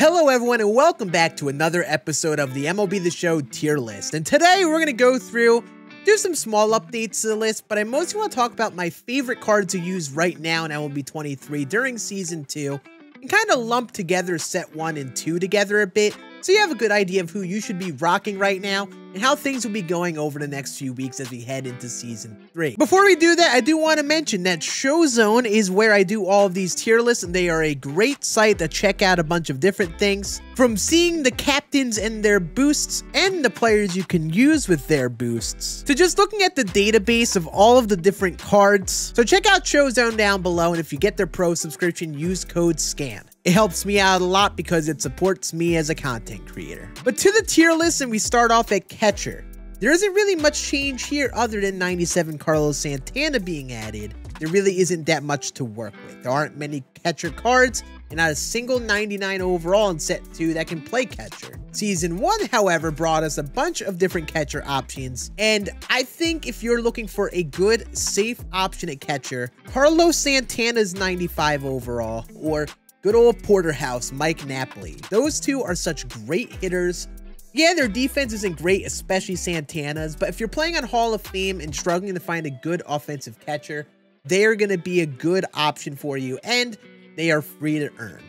Hello everyone and welcome back to another episode of the MLB The Show tier list. And today we're going to go through, do some small updates to the list, but I mostly want to talk about my favorite cards to use right now in MLB 23 during Season 2 and kind of lump together Set 1 and 2 together a bit so you have a good idea of who you should be rocking right now and how things will be going over the next few weeks as we head into Season 3. Before we do that, I do want to mention that ShowZone is where I do all of these tier lists, and they are a great site to check out a bunch of different things, from seeing the captains and their boosts and the players you can use with their boosts, to just looking at the database of all of the different cards. So check out ShowZone down below, and if you get their pro subscription, use code Scann. It helps me out a lot because it supports me as a content creator. But to the tier list, and we start off at catcher. There isn't really much change here other than 97 Carlos Santana being added. There really isn't that much to work with. There aren't many catcher cards, and not a single 99 overall in Set 2 that can play catcher. Season 1, however, brought us a bunch of different catcher options, and I think if you're looking for a good, safe option at catcher, Carlos Santana's 95 overall, or good old Porterhouse, Mike Napoli. Those two are such great hitters. Yeah, their defense isn't great, especially Santana's, but if you're playing on Hall of Fame and struggling to find a good offensive catcher, they're going to be a good option for you, and they are free to earn.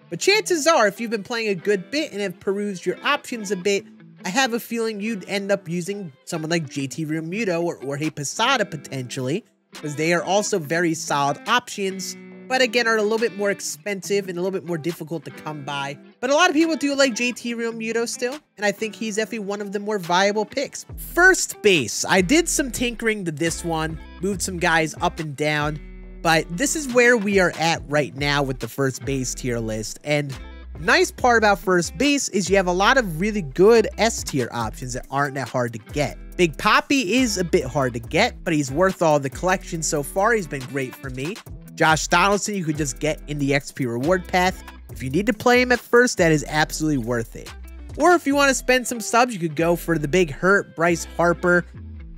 But chances are, if you've been playing a good bit and have perused your options a bit, I have a feeling you'd end up using someone like JT Realmuto or Jorge Posada potentially, because they are also very solid options, but again are a little bit more expensive and a little bit more difficult to come by. But a lot of people do like JT Realmuto still, and I think he's definitely one of the more viable picks. First base, I did some tinkering to this one, moved some guys up and down, but this is where we are at right now with the first base tier list. And nice part about first base is you have a lot of really good S tier options that aren't that hard to get. Big Papi is a bit hard to get, but he's worth all the collection so far. He's been great for me. Josh Donaldson, you could just get in the XP reward path. If you need to play him at first, that is absolutely worth it. Or if you want to spend some subs, you could go for the big hurt, Bryce Harper,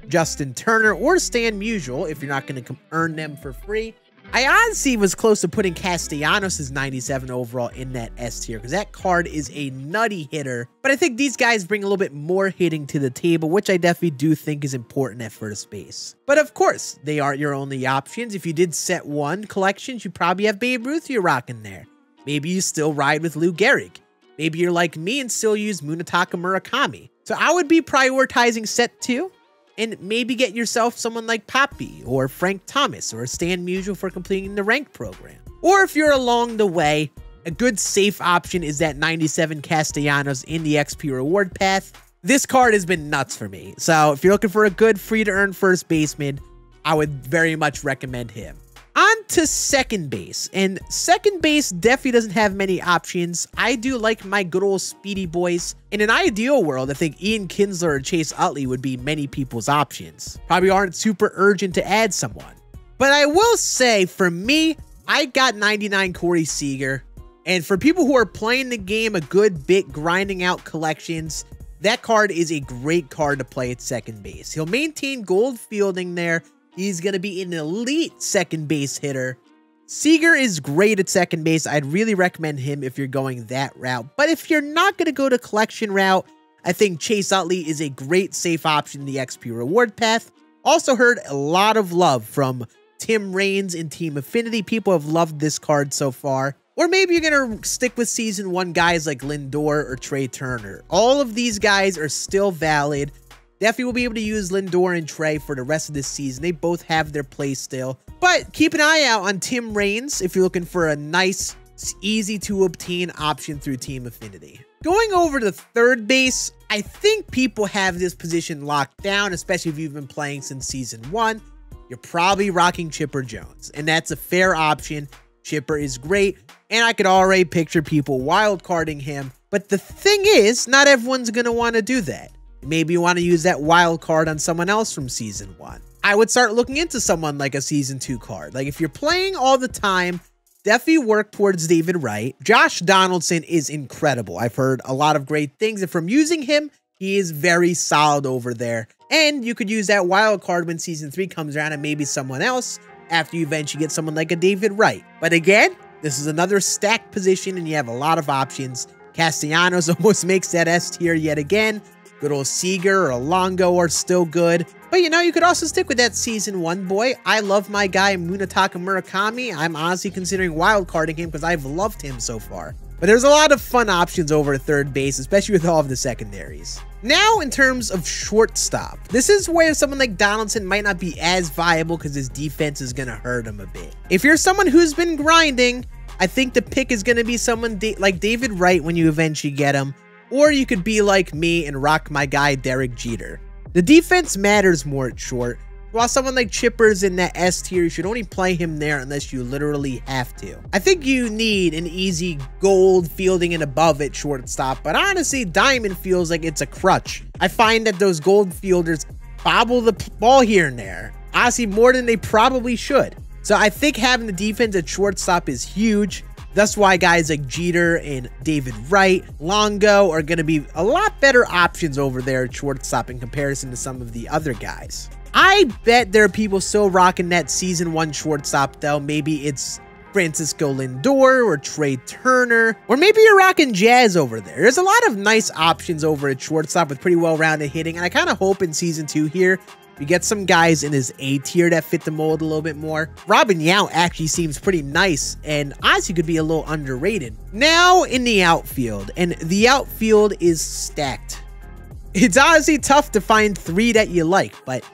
Justin Turner, or Stan Musial if you're not going to earn them for free. I honestly was close to putting Castellanos' 97 overall in that S tier because that card is a nutty hitter. But I think these guys bring a little bit more hitting to the table, which I definitely do think is important at first base. But of course, they aren't your only options. If you did Set 1 collections, you probably have Babe Ruth you're rocking there. Maybe you still ride with Lou Gehrig. Maybe you're like me and still use Munetaka Murakami. So I would be prioritizing Set 2. And maybe get yourself someone like Papi or Frank Thomas or Stan Musial for completing the ranked program. Or if you're along the way, a good safe option is that 97 Castellanos in the XP reward path. This card has been nuts for me. So if you're looking for a good free to earn first baseman, I would very much recommend him. On to second base, and second base definitely doesn't have many options. I do like my good old speedy boys. In an ideal world, I think Ian Kinsler or Chase Utley would be many people's options. Probably aren't super urgent to add someone. But I will say, for me, I got 99 Corey Seager. And for people who are playing the game a good bit, grinding out collections, that card is a great card to play at second base. He'll maintain gold fielding there. He's going to be an elite second base hitter. Seager is great at second base. I'd really recommend him if you're going that route. But if you're not going to go to collection route, I think Chase Utley is a great safe option in the XP reward path. Also heard a lot of love from Tim Raines in Team Affinity. People have loved this card so far. Or maybe you're going to stick with Season 1 guys like Lindor or Trey Turner. All of these guys are still valid. Definitely will be able to use Lindor and Trey for the rest of this season. They both have their play still. But keep an eye out on Tim Raines if you're looking for a nice, easy to obtain option through Team Affinity. Going over to third base, I think people have this position locked down, especially if you've been playing since Season 1. You're probably rocking Chipper Jones, and that's a fair option. Chipper is great, and I could already picture people wildcarding him. But the thing is, not everyone's going to want to do that. Maybe you want to use that wild card on someone else from Season 1. I would start looking into someone like a Season 2 card. Like if you're playing all the time, definitely work towards David Wright. Josh Donaldson is incredible. I've heard a lot of great things, and from using him, he is very solid over there. And you could use that wild card when Season 3 comes around and maybe someone else after you eventually get someone like a David Wright. But again, this is another stacked position and you have a lot of options. Castellanos almost makes that S tier yet again. Good old Seager or Longo are still good. But you know, you could also stick with that season 1 boy. I love my guy Munetaka Murakami. I'm honestly considering wildcarding him because I've loved him so far. But there's a lot of fun options over at third base, especially with all of the secondaries. Now, in terms of shortstop, this is where someone like Donaldson might not be as viable because his defense is going to hurt him a bit. If you're someone who's been grinding, I think the pick is going to be someone like David Wright when you eventually get him. Or you could be like me and rock my guy Derek Jeter. The defense matters more at short. While someone like Chipper's in that S tier, you should only play him there unless you literally have to. I think you need an easy gold fielding and above at shortstop, but honestly, Diamond feels like it's a crutch. I find that those gold fielders bobble the ball here and there, honestly more than they probably should. So I think having the defense at shortstop is huge. That's why guys like Jeter and David Wright, Longo are going to be a lot better options over there at shortstop in comparison to some of the other guys. I bet there are people still rocking that season 1 shortstop though. Maybe it's Francisco Lindor or Trey Turner, or maybe you're rocking Jazz over there. There's a lot of nice options over at shortstop with pretty well-rounded hitting, and I kind of hope in season 2 here we get some guys in his A tier that fit the mold a little bit more. Robin Yount actually seems pretty nice and honestly could be a little underrated. Now in the outfield, and the outfield is stacked. It's honestly tough to find 3 that you like, but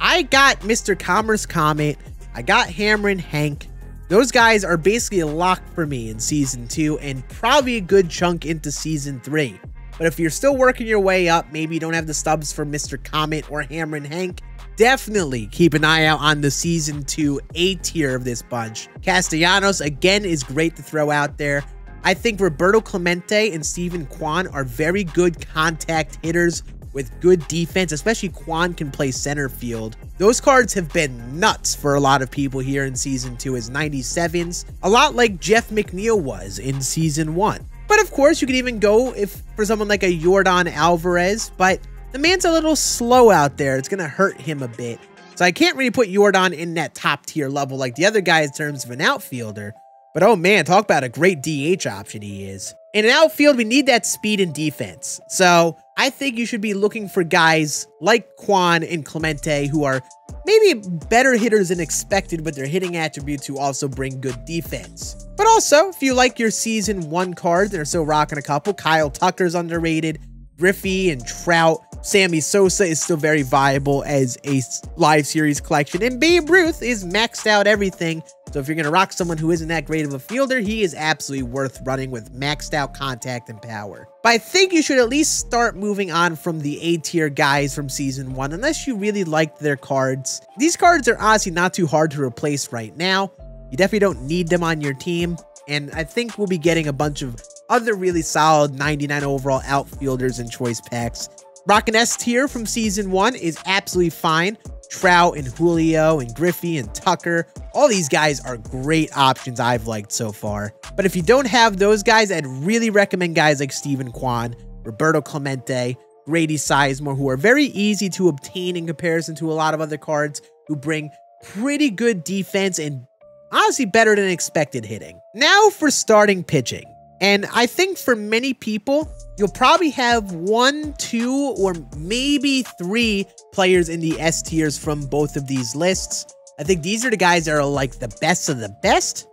I got Mr. Commerce Comet, I got Hammer and Hank. Those guys are basically a lock for me in season 2 and probably a good chunk into season 3. But if you're still working your way up, maybe you don't have the stubs for Mr. Comet or Hammer and Hank, definitely keep an eye out on the season 2 A tier of this bunch. Castellanos, again, is great to throw out there. I think Roberto Clemente and Steven Kwan are very good contact hitters with good defense, especially Kwan can play center field. Those cards have been nuts for a lot of people here in season 2 as 97s, a lot like Jeff McNeil was in season 1. But of course, you could even go for someone like a Yordan Alvarez, but the man's a little slow out there. It's going to hurt him a bit. So I can't really put Yordan in that top tier level like the other guys in terms of an outfielder. But oh man, talk about a great DH option he is. In an outfield, we need that speed and defense. So I think you should be looking for guys like Kwan and Clemente who are maybe better hitters than expected with their hitting attributes who also bring good defense. But also, if you like your season 1 cards and are still rocking a couple, Kyle Tucker's underrated, Griffey and Trout. Sammy Sosa is still very viable as a live series collection, and Babe Ruth is maxed out everything. So if you're going to rock someone who isn't that great of a fielder, he is absolutely worth running with maxed out contact and power. But I think you should at least start moving on from the A tier guys from season 1 unless you really liked their cards. These cards are honestly not too hard to replace right now. You definitely don't need them on your team. And I think we'll be getting a bunch of other really solid 99 overall outfielders and choice packs. Rockin' S tier from season 1 is absolutely fine. Trout and Julio and Griffey and Tucker, all these guys are great options I've liked so far. But if you don't have those guys, I'd really recommend guys like Steven Kwan, Roberto Clemente, Grady Sizemore, who are very easy to obtain in comparison to a lot of other cards who bring pretty good defense and honestly better than expected hitting. Now for starting pitching. And I think for many people, you'll probably have 1, 2, or maybe 3 players in the S tiers from both of these lists. I think these are the guys that are like the best of the best.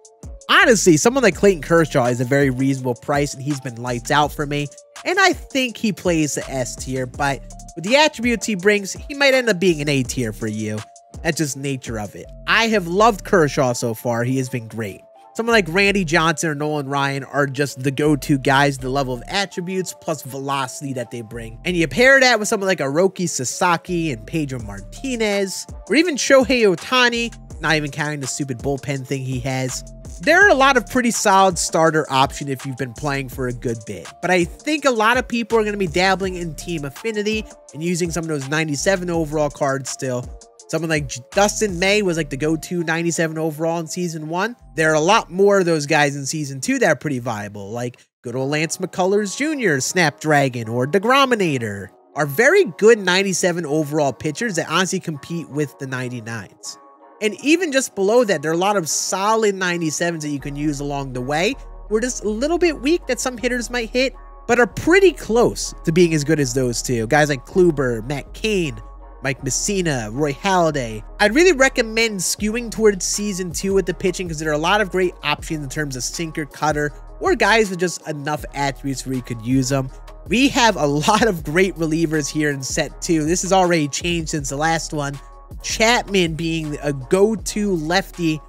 Honestly, someone like Clayton Kershaw is a very reasonable price, and he's been lights out for me. And I think he plays the S tier, but with the attributes he brings, he might end up being an A tier for you. That's just nature of it. I have loved Kershaw so far. He has been great. Someone like Randy Johnson or Nolan Ryan are just the go-to guys, the level of attributes plus velocity that they bring. And you pair that with someone like Hiroki Sasaki and Pedro Martinez, or even Shohei Ohtani, not even counting the stupid bullpen thing he has. There are a lot of pretty solid starter options if you've been playing for a good bit. But I think a lot of people are going to be dabbling in team affinity and using some of those 97 overall cards still. Someone like Dustin May was like the go-to 97 overall in season 1. There are a lot more of those guys in season 2 that are pretty viable, like good old Lance McCullers Jr., Snapdragon, or DeGrominator, are very good 97 overall pitchers that honestly compete with the 99s. And even just below that, there are a lot of solid 97s that you can use along the way. We're just a little bit weak that some hitters might hit. but are pretty close to being as good as those two. Guys like Kluber, Matt Cain, Mike Messina, Roy Halladay. I'd really recommend skewing towards season 2 with the pitching because there are a lot of great options in terms of sinker, cutter, or guys with just enough attributes where you could use them. We have a lot of great relievers here in set 2. This has already changed since the last one. Chapman being a go-to lefty.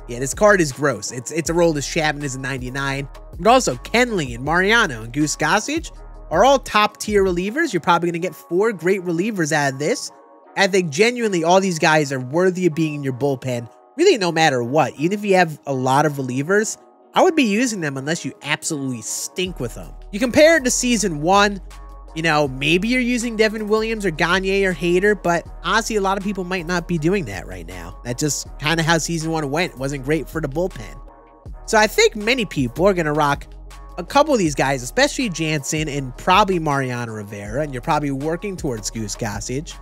Yeah, this card is gross. It's a roll as Chapman is a 99. But also Kenley and Mariano and Goose Gossage are all top tier relievers. You're probably going to get 4 great relievers out of this. I think genuinely all these guys are worthy of being in your bullpen, really no matter what. Even if you have a lot of relievers, I would be using them unless you absolutely stink with them. You compare it to season 1, you know, maybe you're using Devin Williams or Gagne or Hader, but honestly, a lot of people might not be doing that right now. That's just kind of how season 1 went. It wasn't great for the bullpen. So I think many people are going to rock a couple of these guys, especially Jansen and probably Mariano Rivera, and you're probably working towards Goose Gossage.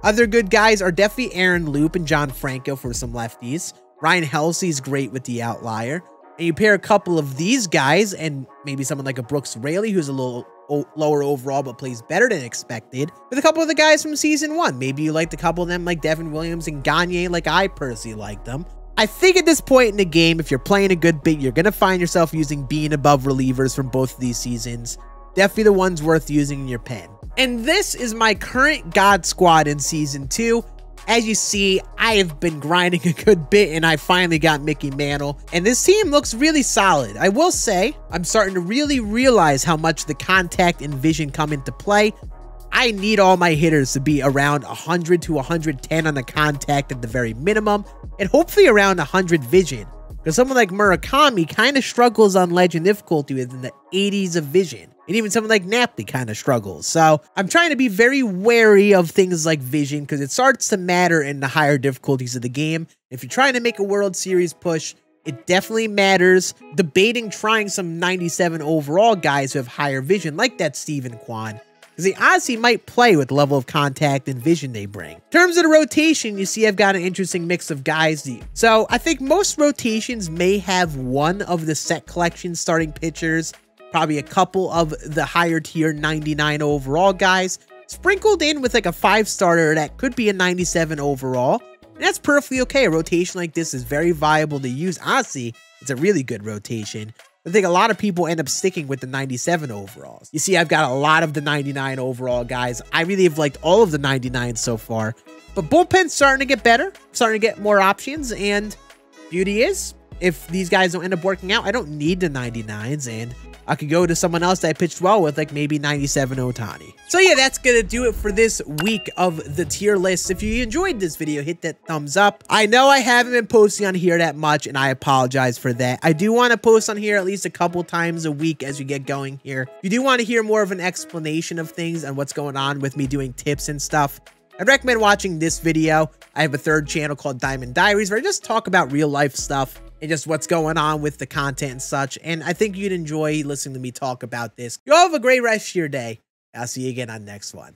Other good guys are definitely Aaron Loop and John Franco for some lefties. Ryan Helsey's great with the outlier. And you pair a couple of these guys and maybe someone like a Brooks Raley, who's a little lower overall but plays better than expected, with a couple of the guys from season 1. Maybe you liked a couple of them like Devin Williams and Gagne like I personally like them. I think at this point in the game, if you're playing a good bit, you're going to find yourself using being above relievers from both of these seasons. Definitely the ones worth using in your pen. And this is my current God squad in season 2. As you see, I have been grinding a good bit and I finally got Mickey Mantle. And this team looks really solid. I will say, I'm starting to really realize how much the contact and vision come into play. I need all my hitters to be around 100 to 110 on the contact at the very minimum, and hopefully around 100 vision. Because someone like Murakami kind of struggles on legend difficulty within the 80s of vision. And even someone like Napoli kind of struggles. So I'm trying to be very wary of things like vision because it starts to matter in the higher difficulties of the game. If you're trying to make a World Series push, it definitely matters. Debating trying some 97 overall guys who have higher vision, like that Steven Kwan, because they honestly might play with the level of contact and vision they bring. In terms of the rotation, you see I've got an interesting mix of guys. So I think most rotations may have one of the set collection starting pitchers, probably a couple of the higher tier 99 overall guys, sprinkled in with like a 5-starter that could be a 97 overall. And that's perfectly okay. A rotation like this is very viable to use. Honestly, it's a really good rotation. I think a lot of people end up sticking with the 97 overalls. You see, I've got a lot of the 99 overall guys. I really have liked all of the 99s so far. But bullpen's starting to get better, starting to get more options, and beauty is, if these guys don't end up working out, I don't need the 99s, and I could go to someone else that I pitched well with, like maybe 97 Ohtani. So yeah, that's gonna do it for this week of the tier list. If you enjoyed this video, hit that thumbs up. I know I haven't been posting on here that much, and I apologize for that. I do want to post on here at least a couple times a week as we get going here. If you do want to hear more of an explanation of things and what's going on with me doing tips and stuff, I'd recommend watching this video. I have a third channel called Diamond Diaries where I just talk about real life stuff and just what's going on with the content and such. And I think you'd enjoy listening to me talk about this. You all have a great rest of your day. I'll see you again on the next one.